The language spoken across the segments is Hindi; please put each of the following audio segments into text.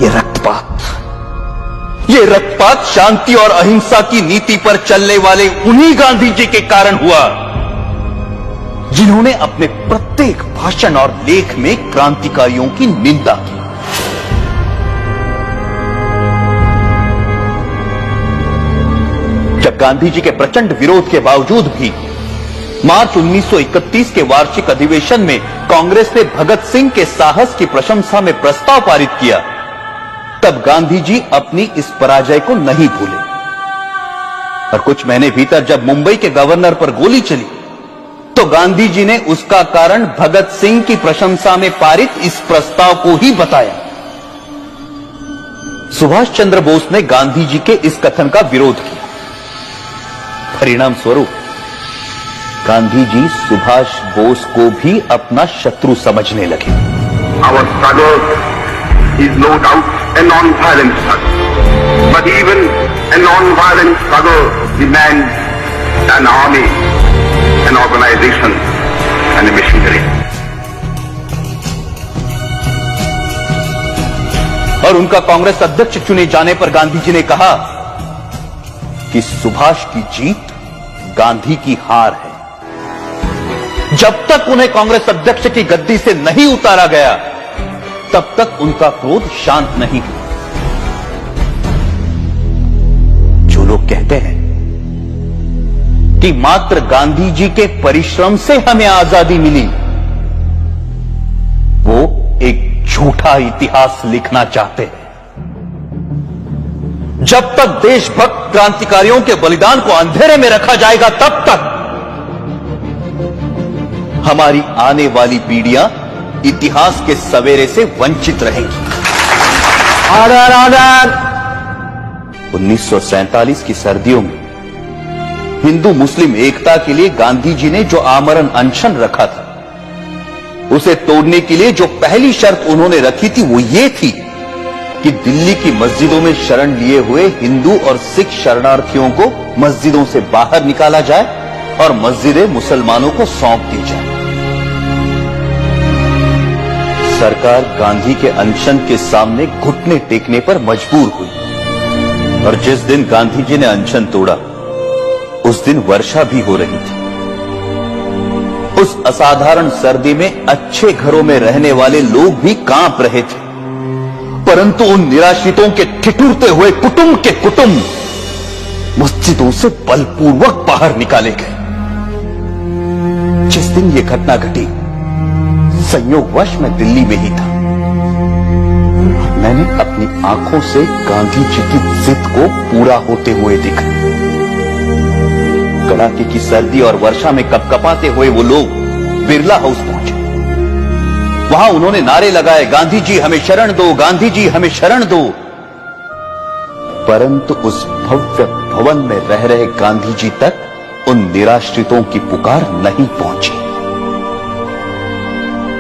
ये रक्तपात शांति और अहिंसा की नीति पर चलने वाले उन्हीं गांधी जी के कारण हुआ जिन्होंने अपने प्रत्येक भाषण और लेख में क्रांतिकारियों की निंदा की। जब गांधी जी के प्रचंड विरोध के बावजूद भी मार्च 1931 के वार्षिक अधिवेशन में कांग्रेस ने भगत सिंह के साहस की प्रशंसा में प्रस्ताव पारित किया, तब गांधी जी अपनी इस पराजय को नहीं भूले और कुछ महीने भीतर जब मुंबई के गवर्नर पर गोली चली तो गांधी जी ने उसका कारण भगत सिंह की प्रशंसा में पारित इस प्रस्ताव को ही बताया। सुभाष चंद्र बोस ने गांधी जी के इस कथन का विरोध किया। परिणाम स्वरूप गांधी जी सुभाष बोस को भी अपना शत्रु समझने लगे। Our struggle is no doubt a non-violent struggle, but even a non-violent struggle demands an army, an organization, and a machinery. और उनका कांग्रेस अध्यक्ष चुने जाने पर गांधी जी ने कहा कि सुभाष की जीत गांधी की हार है। जब तक उन्हें कांग्रेस अध्यक्ष की गद्दी से नहीं उतारा गया तब तक उनका क्रोध शांत नहीं हुआ। जो लोग कहते हैं कि मात्र गांधी जी के परिश्रम से हमें आजादी मिली, वो एक झूठा इतिहास लिखना चाहते हैं। जब तक देशभक्त क्रांतिकारियों के बलिदान को अंधेरे में रखा जाएगा तब तक हमारी आने वाली पीढ़ियां इतिहास के सवेरे से वंचित रहेंगी। Order order. 1947 की सर्दियों में हिंदू मुस्लिम एकता के लिए गांधी जी ने जो आमरण अनशन रखा था, उसे तोड़ने के लिए जो पहली शर्त उन्होंने रखी थी वो ये थी कि दिल्ली की मस्जिदों में शरण लिए हुए हिंदू और सिख शरणार्थियों को मस्जिदों से बाहर निकाला जाए और मस्जिदें मुसलमानों को सौंप दी जाए। सरकार गांधी के अनशन के सामने घुटने टेकने पर मजबूर हुई और जिस दिन गांधी जी ने अनशन तोड़ा उस दिन वर्षा भी हो रही थी। उस असाधारण सर्दी में अच्छे घरों में रहने वाले लोग भी कांप रहे थे, परंतु उन निराश्रितों के ठिठुरते हुए कुटुंब के कुटुंब मस्जिदों से बलपूर्वक बाहर निकाले गए। जिस दिन यह घटना घटी संयोगवश मैं दिल्ली में ही था। मैंने अपनी आंखों से गांधी जी की जिद को पूरा होते हुए देखा। कड़ाके की सर्दी और वर्षा में कपकपाते हुए वो लोग बिरला हाउस पहुंचे। वहां उन्होंने नारे लगाए, गांधी जी हमें शरण दो, गांधी जी हमें शरण दो। परंतु उस भव्य भवन में रह रहे गांधी जी तक उन निराश्रितों की पुकार नहीं पहुंची।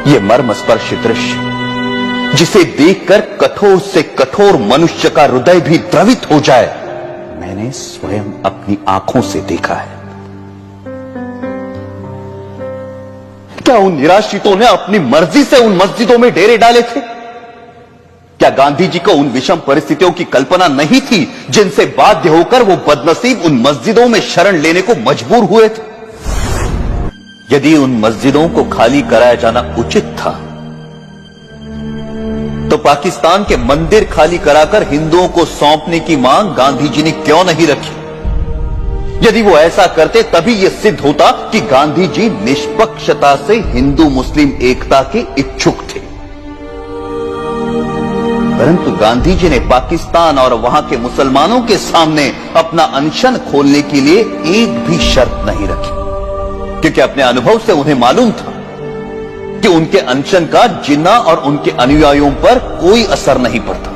ये मर्मस्पर्शी दृश्य जिसे देखकर कठोर से कठोर मनुष्य का हृदय भी द्रवित हो जाए, मैंने स्वयं अपनी आंखों से देखा है। क्या उन निराश्रितों ने अपनी मर्जी से उन मस्जिदों में डेरे डाले थे? क्या गांधी जी को उन विषम परिस्थितियों की कल्पना नहीं थी जिनसे बाध्य होकर वो बदनसीब उन मस्जिदों में शरण लेने को मजबूर हुए थे? यदि उन मस्जिदों को खाली कराया जाना उचित था तो पाकिस्तान के मंदिर खाली कराकर हिंदुओं को सौंपने की मांग गांधी जी ने क्यों नहीं रखी? यदि वो ऐसा करते तभी यह सिद्ध होता कि गांधी जी निष्पक्षता से हिंदू मुस्लिम एकता के इच्छुक थे। परंतु गांधी जी ने पाकिस्तान और वहां के मुसलमानों के सामने अपना अनशन खोलने के लिए एक भी शर्त नहीं रखी, क्योंकि अपने अनुभव से उन्हें मालूम था कि उनके अनशन का जिन्ना और उनके अनुयायियों पर कोई असर नहीं पड़ता।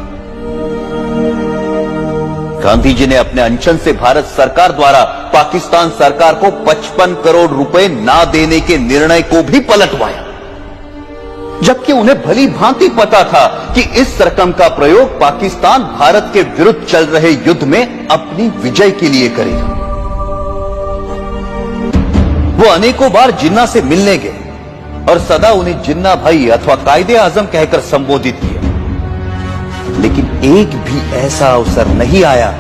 गांधी जी ने अपने अनशन से भारत सरकार द्वारा पाकिस्तान सरकार को 55 करोड़ रुपए ना देने के निर्णय को भी पलटवाया, जबकि उन्हें भली भांति पता था कि इस रकम का प्रयोग पाकिस्तान भारत के विरुद्ध चल रहे युद्ध में अपनी विजय के लिए करेगा। वो अनेकों बार जिन्ना से मिलने गए और सदा उन्हें जिन्ना भाई अथवा कायदे आजम कहकर संबोधित किया। लेकिन एक भी ऐसा अवसर नहीं आया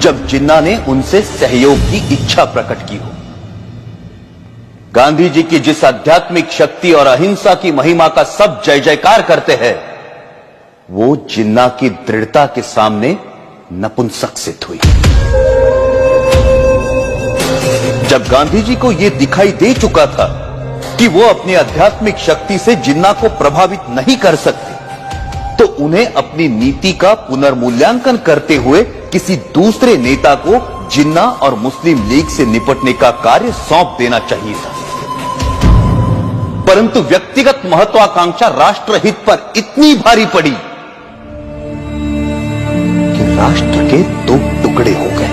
जब जिन्ना ने उनसे सहयोग की इच्छा प्रकट की हो। गांधी जी की जिस आध्यात्मिक शक्ति और अहिंसा की महिमा का सब जय जयकार करते हैं, वो जिन्ना की दृढ़ता के सामने नपुंसक सिद्ध हुई। जब गांधी जी को यह दिखाई दे चुका था कि वो अपनी आध्यात्मिक शक्ति से जिन्ना को प्रभावित नहीं कर सकते, तो उन्हें अपनी नीति का पुनर्मूल्यांकन करते हुए किसी दूसरे नेता को जिन्ना और मुस्लिम लीग से निपटने का कार्य सौंप देना चाहिए था। परंतु व्यक्तिगत महत्वाकांक्षा राष्ट्रहित पर इतनी भारी पड़ी कि राष्ट्र के दो टुकड़े हो गए।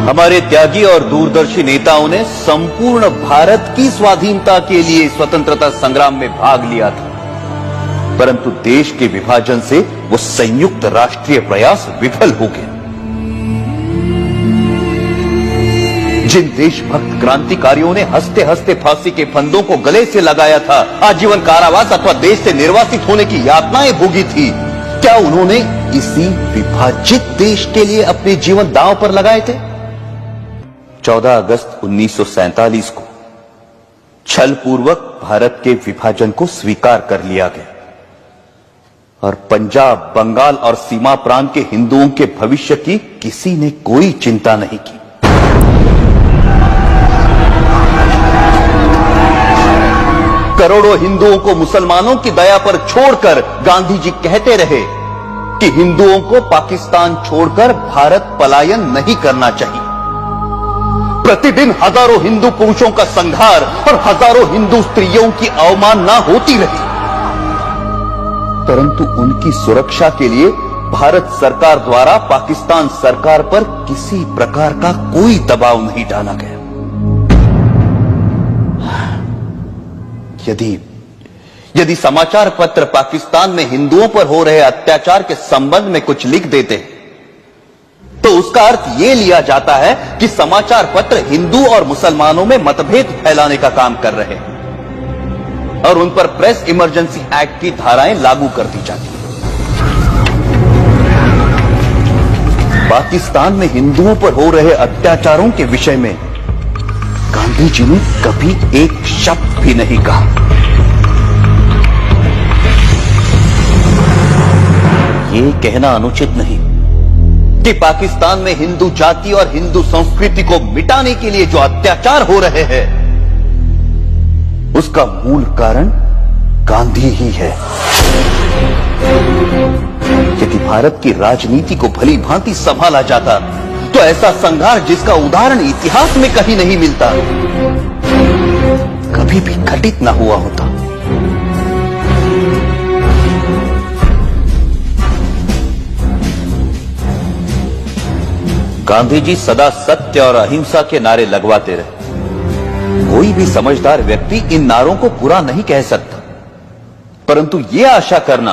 हमारे त्यागी और दूरदर्शी नेताओं ने संपूर्ण भारत की स्वाधीनता के लिए स्वतंत्रता संग्राम में भाग लिया था, परंतु देश के विभाजन से वो संयुक्त राष्ट्रीय प्रयास विफल हो गए। जिन देशभक्त क्रांतिकारियों ने हंसते हंसते फांसी के फंदों को गले से लगाया था, आजीवन कारावास अथवा देश से निर्वासित होने की यातनाएं भोगी थी, क्या उन्होंने इसी विभाजित देश के लिए अपने जीवन दांव पर लगाए थे? 14 अगस्त 1947 को छलपूर्वक भारत के विभाजन को स्वीकार कर लिया गया और पंजाब, बंगाल और सीमा प्रांत के हिंदुओं के भविष्य की किसी ने कोई चिंता नहीं की। करोड़ों हिंदुओं को मुसलमानों की दया पर छोड़कर गांधी जी कहते रहे कि हिंदुओं को पाकिस्तान छोड़कर भारत पलायन नहीं करना चाहिए। प्रतिदिन हजारों हिंदू पुरुषों का संहार और हजारों हिंदू स्त्रियों की अवमानना होती रही, परंतु उनकी सुरक्षा के लिए भारत सरकार द्वारा पाकिस्तान सरकार पर किसी प्रकार का कोई दबाव नहीं डाला गया। यदि समाचार पत्र पाकिस्तान में हिंदुओं पर हो रहे अत्याचार के संबंध में कुछ लिख देते हैं, तो उसका अर्थ यह लिया जाता है कि समाचार पत्र हिंदू और मुसलमानों में मतभेद फैलाने का काम कर रहे हैं और उन पर प्रेस इमरजेंसी एक्ट की धाराएं लागू कर दी जाती हैं। पाकिस्तान में हिंदुओं पर हो रहे अत्याचारों के विषय में गांधी जी ने कभी एक शब्द भी नहीं कहा। यह कहना अनुचित नहीं कि पाकिस्तान में हिंदू जाति और हिंदू संस्कृति को मिटाने के लिए जो अत्याचार हो रहे हैं, उसका मूल कारण गांधी ही है। यदि भारत की राजनीति को भली भांति संभाला जाता, तो ऐसा संघार जिसका उदाहरण इतिहास में कहीं नहीं मिलता, कभी भी घटित न हुआ होता। गांधी जी सदा सत्य और अहिंसा के नारे लगवाते रहे। कोई भी समझदार व्यक्ति इन नारों को पूरा नहीं कह सकता, परंतु यह आशा करना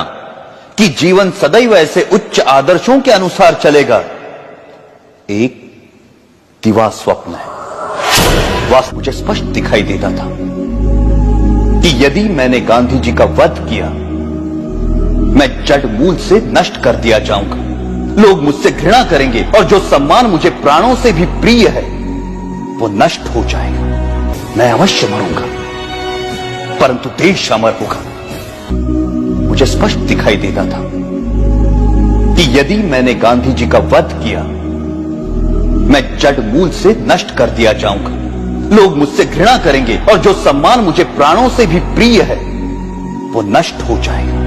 कि जीवन सदैव ऐसे उच्च आदर्शों के अनुसार चलेगा, एक दिवा स्वप्न है। वह मुझे स्पष्ट दिखाई देता था कि यदि मैंने गांधी जी का वध किया, मैं जड़ मूल से नष्ट कर दिया जाऊंगा। लोग मुझसे घृणा करेंगे और जो सम्मान मुझे प्राणों से भी प्रिय है, वो नष्ट हो जाएगा। मैं अवश्य मरूंगा, परंतु देश अमर होगा। मुझे स्पष्ट दिखाई देता था कि यदि मैंने गांधी जी का वध किया, मैं जड़ मूल से नष्ट कर दिया जाऊंगा। लोग मुझसे घृणा करेंगे और जो सम्मान मुझे प्राणों से भी प्रिय है, वो नष्ट हो जाएगा।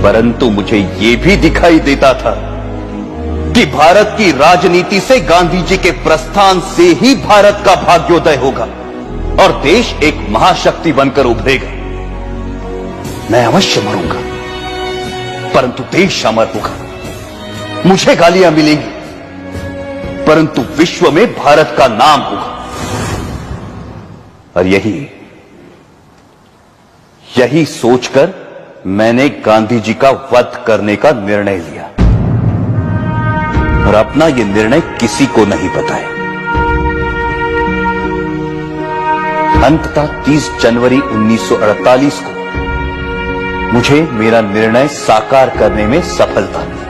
परंतु मुझे यह भी दिखाई देता था कि भारत की राजनीति से गांधी जी के प्रस्थान से ही भारत का भाग्योदय होगा और देश एक महाशक्ति बनकर उभरेगा। मैं अवश्य मरूंगा, परंतु देश अमर होगा। मुझे गालियां मिलेंगी, परंतु विश्व में भारत का नाम होगा। और यही सोचकर मैंने गांधी जी का वध करने का निर्णय लिया और अपना यह निर्णय किसी को नहीं बताया। अंततः 30 जनवरी 1948 को मुझे मेरा निर्णय साकार करने में सफलता मिली।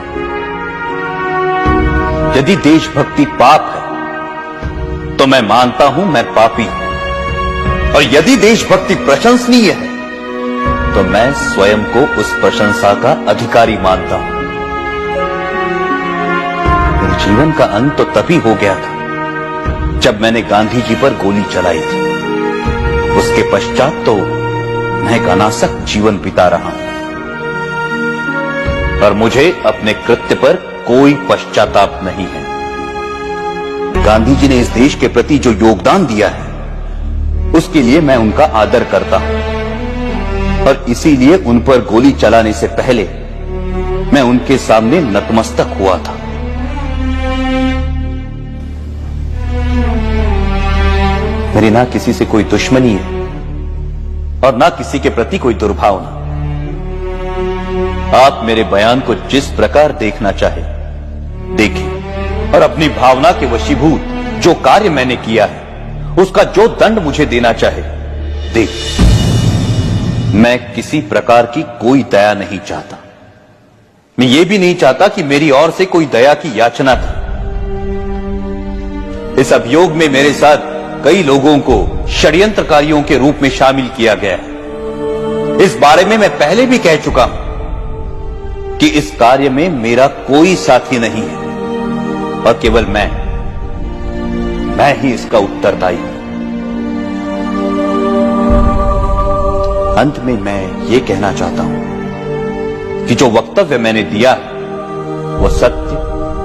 यदि देशभक्ति पाप है तो मैं मानता हूं मैं पापी हूं, और यदि देशभक्ति प्रशंसनीय है तो मैं स्वयं को उस प्रशंसा का अधिकारी मानता हूं। मेरे जीवन का अंत तो तभी हो गया था जब मैंने गांधी जी पर गोली चलाई थी। उसके पश्चात तो मैं एक अनासक्त जीवन बिता रहा हूं, और मुझे अपने कृत्य पर कोई पश्चाताप नहीं है। गांधी जी ने इस देश के प्रति जो योगदान दिया है उसके लिए मैं उनका आदर करता हूं, और इसीलिए उन पर गोली चलाने से पहले मैं उनके सामने नतमस्तक हुआ था। मेरी ना किसी से कोई दुश्मनी है और ना किसी के प्रति कोई दुर्भावना। आप मेरे बयान को जिस प्रकार देखना चाहे देखें, और अपनी भावना के वशीभूत जो कार्य मैंने किया है उसका जो दंड मुझे देना चाहे दे। मैं किसी प्रकार की कोई दया नहीं चाहता। मैं ये भी नहीं चाहता कि मेरी ओर से कोई दया की याचना थी। इस अभियोग में मेरे साथ कई लोगों को षड्यंत्रकारियों के रूप में शामिल किया गया है। इस बारे में मैं पहले भी कह चुका हूं कि इस कार्य में मेरा कोई साथी नहीं है, और केवल मैं ही इसका उत्तरदायी हूं। अंत में मैं ये कहना चाहता हूं कि जो वक्तव्य मैंने दिया वो सत्य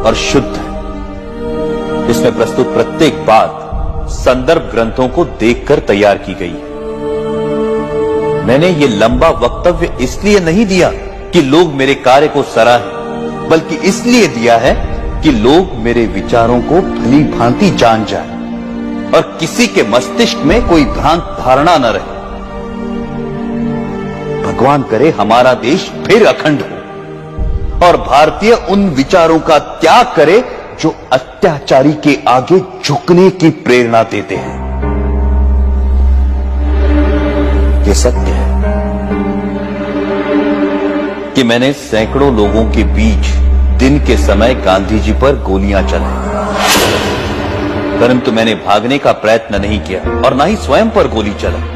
और शुद्ध है। इसमें प्रस्तुत प्रत्येक बात संदर्भ ग्रंथों को देखकर तैयार की गई है। मैंने ये लंबा वक्तव्य इसलिए नहीं दिया कि लोग मेरे कार्य को सराहें, बल्कि इसलिए दिया है कि लोग मेरे विचारों को भली भांति जान जाए और किसी के मस्तिष्क में कोई भ्रांत धारणा न रहे। भगवान करे हमारा देश फिर अखंड हो और भारतीय उन विचारों का त्याग करे जो अत्याचारी के आगे झुकने की प्रेरणा देते हैं। यह सत्य है कि मैंने सैकड़ों लोगों के बीच दिन के समय गांधी जी पर गोलियां चलाई, परंतु मैंने भागने का प्रयत्न नहीं किया और ना ही स्वयं पर गोली चलाई।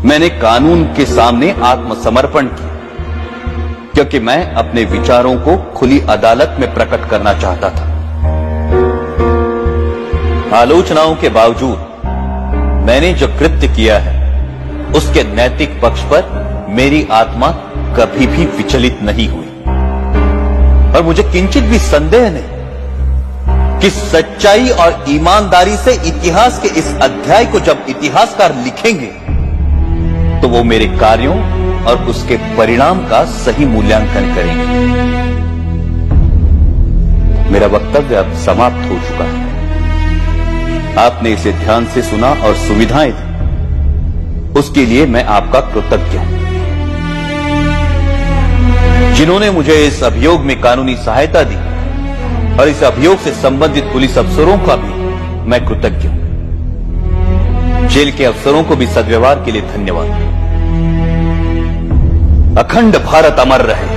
मैंने कानून के सामने आत्मसमर्पण किया, क्योंकि मैं अपने विचारों को खुली अदालत में प्रकट करना चाहता था। आलोचनाओं के बावजूद मैंने जो कृत्य किया है उसके नैतिक पक्ष पर मेरी आत्मा कभी भी विचलित नहीं हुई, और मुझे किंचित भी संदेह नहीं कि सच्चाई और ईमानदारी से इतिहास के इस अध्याय को जब इतिहासकार लिखेंगे तो वो मेरे कार्यों और उसके परिणाम का सही मूल्यांकन करेंगे। मेरा वक्तव्य अब समाप्त हो चुका है। आपने इसे ध्यान से सुना और सुविधाएं दी, उसके लिए मैं आपका कृतज्ञ हूं। जिन्होंने मुझे इस अभियोग में कानूनी सहायता दी और इस अभियोग से संबंधित पुलिस अफसरों का भी मैं कृतज्ञ हूं। जेल के अफसरों को भी सद्व्यवहार के लिए धन्यवाद। अखंड भारत अमर रहे।